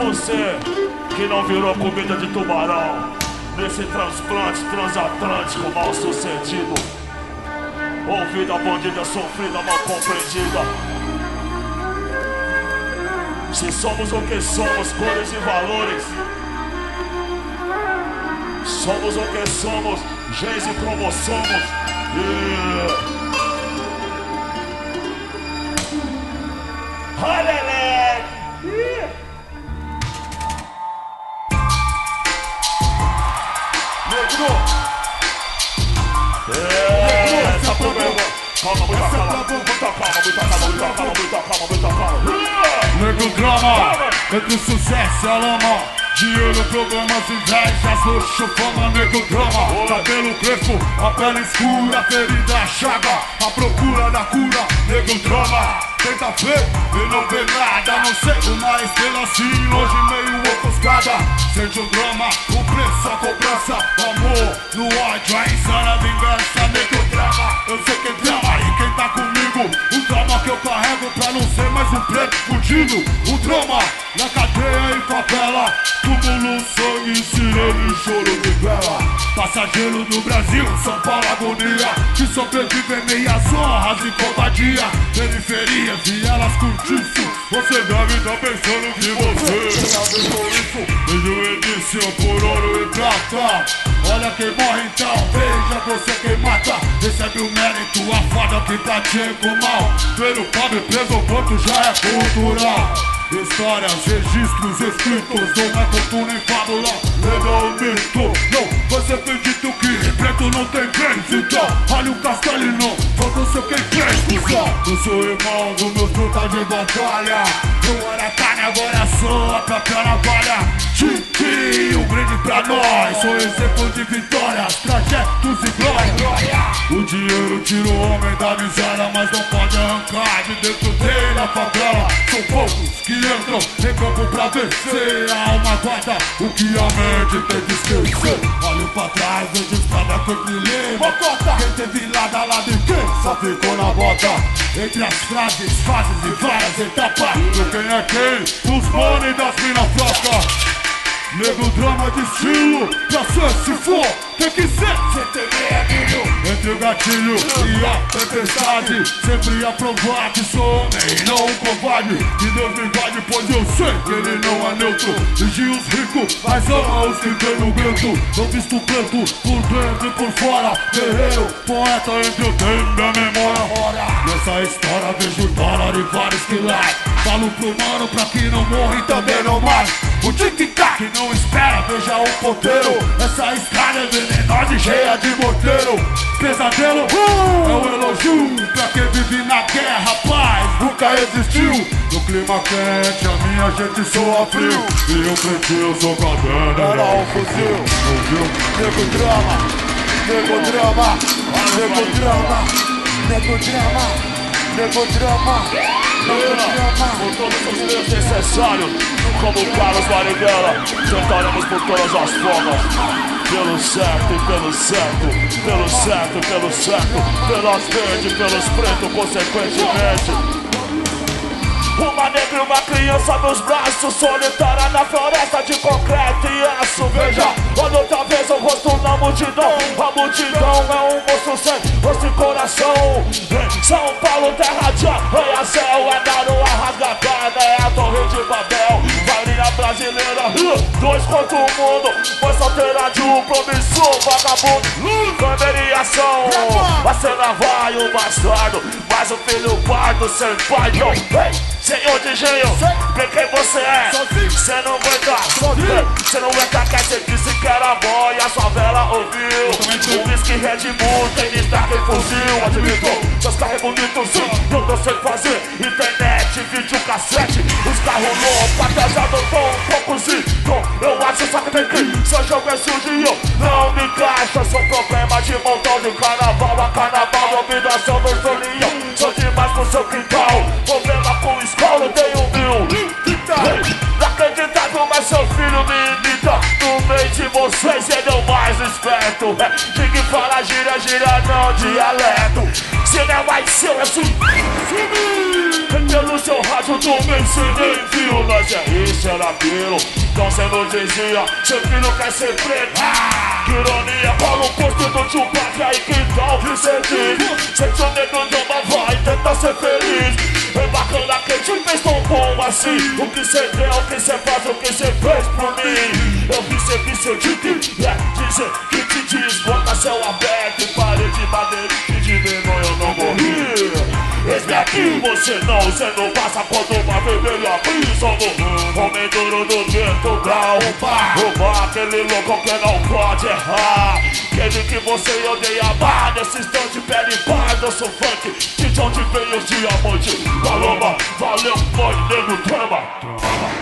você que não virou comida de tubarão nesse transplante transatlântico mal sucedido. Ouvida bandida, sofrida, mal compreendida. Se somos o que somos, cores e valores, somos o que somos, genes e cromossomos. Olha, essa problema. Calma, muita calma, muita calma. Nego drama, entre o sucesso e a lama. Dinheiro, problemas, invejas, luxo, fama, nego drama. Cabelo crespo, a pele escura, ferida, chaga. A procura da cura, nego drama. Tenta ver e não vê nada, não sei uma estrela assim, longe meio ofuscada. Sente o drama, o preço, a cobrança, o amor, no ódio, a insana vingança, nego drama. Eu sei que drama e quem tá comigo, o drama que eu carrego pra não ser mais um preto fudido. O drama na cadeia e favela, túmulo, sangue, sirene, choro de vela. Passageiro do Brasil, São Paulo, agonia, que sobrevive meias honras e covardia. Periferia, vielas, cortiço, você deve estar pensando que você tem a ver com isso. Vejo edício por ouro e prata. Olha quem morre então, veja você quem mata. Recebe o mérito, a fada que pratica o mal. Pelo pobre preso, o quanto já é cultural. Histórias, registros, escritos, não é conto nem fábula, legal o mito. Não, você acredita que preto não tem vez, então olha o castelo e não, falta ser quem fez, cuzão. Eu sou irmão dos meus brutas de batalha. Eu era carne, agora sou a própria navalha. Titi, um brinde pra nós, sou exemplo de vitórias, trajetos e glória. O dinheiro tira o homem da miséria, mas não pode arrancar de dentro dele a favela. São poucos que entram em campo pra vencer. A alma guarda o que a mente tem de esquecer. Olho pra trás, vejo estrada que eu trilhei. Quem teve lado a lado e quem só ficou na bota. Entre as frases, fases e várias etapas, do quem é quem, os bônus das mina floca. Nego drama de estilo, pra ser se for, tem que ser CTV. Entre o gatilho e a tempestade, sempre a provar que sou homem e não um covarde. Que Deus me guarde, pois eu sei que ele não é neutro. Vigia os ricos, mas ama os que tem no grito. Eu visto preto, por dentro e por fora. Guerreiro, poeta, entre eu tenho minha memória. Nessa história vejo dólar e vários quilates. Falo pro mano pra que não morra e também não mate. O tic-tac que não espera, veja o ponteiro. Essa estrada é venenosa e cheia de morteiro. Pesadelo é um elogio pra quem vive na guerra, paz nunca existiu. No clima quente a minha gente soa frio. E eu pretinho sou caderno, era um fuzil. Ouviu? Nego drama, nego drama, nego drama, nego drama, nego drama. Com todos os meios necessários, como Carlos Marighella, tentaremos por todas as formas. Pelo certo e pelo certo, pelo certo e pelo certo, pelas verdes, pelos pretos, consequentemente. Uma negra e uma criança nos braços, solitária na floresta de concreto e aço. Veja, olha outra vez o rosto na multidão. A multidão é um monstro sem rosto e coração. São Paulo, terra de arranha-céu, é garoa rasgada, é a torre de Babel. Varinha brasileira, dois contra o mundo, foi solteira de um promissor vagabundo. Câmera em ação, a cena vai o bastardo, mas o filho pardo sem pai não. Senhor de engenho, vê quem você é. Cê não aguenta, cê não aguenta, quer cê disse que era bom e a sua vela ouviu. O whisky Red Bull tem destaque em fuzil. Admitou, seus carros é bonito sim, eu não sei fazer. Internet, vídeo, cassete, os carros loucos, atrasado com um poucozinho. Eu acho só que tem que, seu jogo é sujo e eu não me encaixa. Sou problema de montão de carnaval a carnaval, dominação do solinho. Sou demais pro seu quintal, problema com escola, eu tenho mil. Inacreditável, mas seu filho me imita. No meio de vocês ele é o mais esperto. De que fala gíria, gíria não dialeto. Cinema e seu é assim. pelo seu rádio também cê nem viu. Nós é isso, era aquilo. Então cê não dizia, seu filho quer ser preto. Que ironia, Paulo Posto do Tupac. Aí que tal que cê diz? Sente o dedo de uma vai, tenta ser feliz. É bacana que te fez tão bom assim. O que cê deu, o que cê faz, o que cê fez por mim. Eu vi cê disse, dizer que te diz. Boca céu aberto e parede madeira. Que de vergonha eu não morri. Eis-me aqui, você não passa quando uma vermelha brisa no homem duro do vento grau. Roubar aquele louco que não pode errar. Aquele que você odeia amar. Nesse instante pele parda, eu sou funk. De onde vem os diamantes? Paloma, valeu, foi, nego, trama.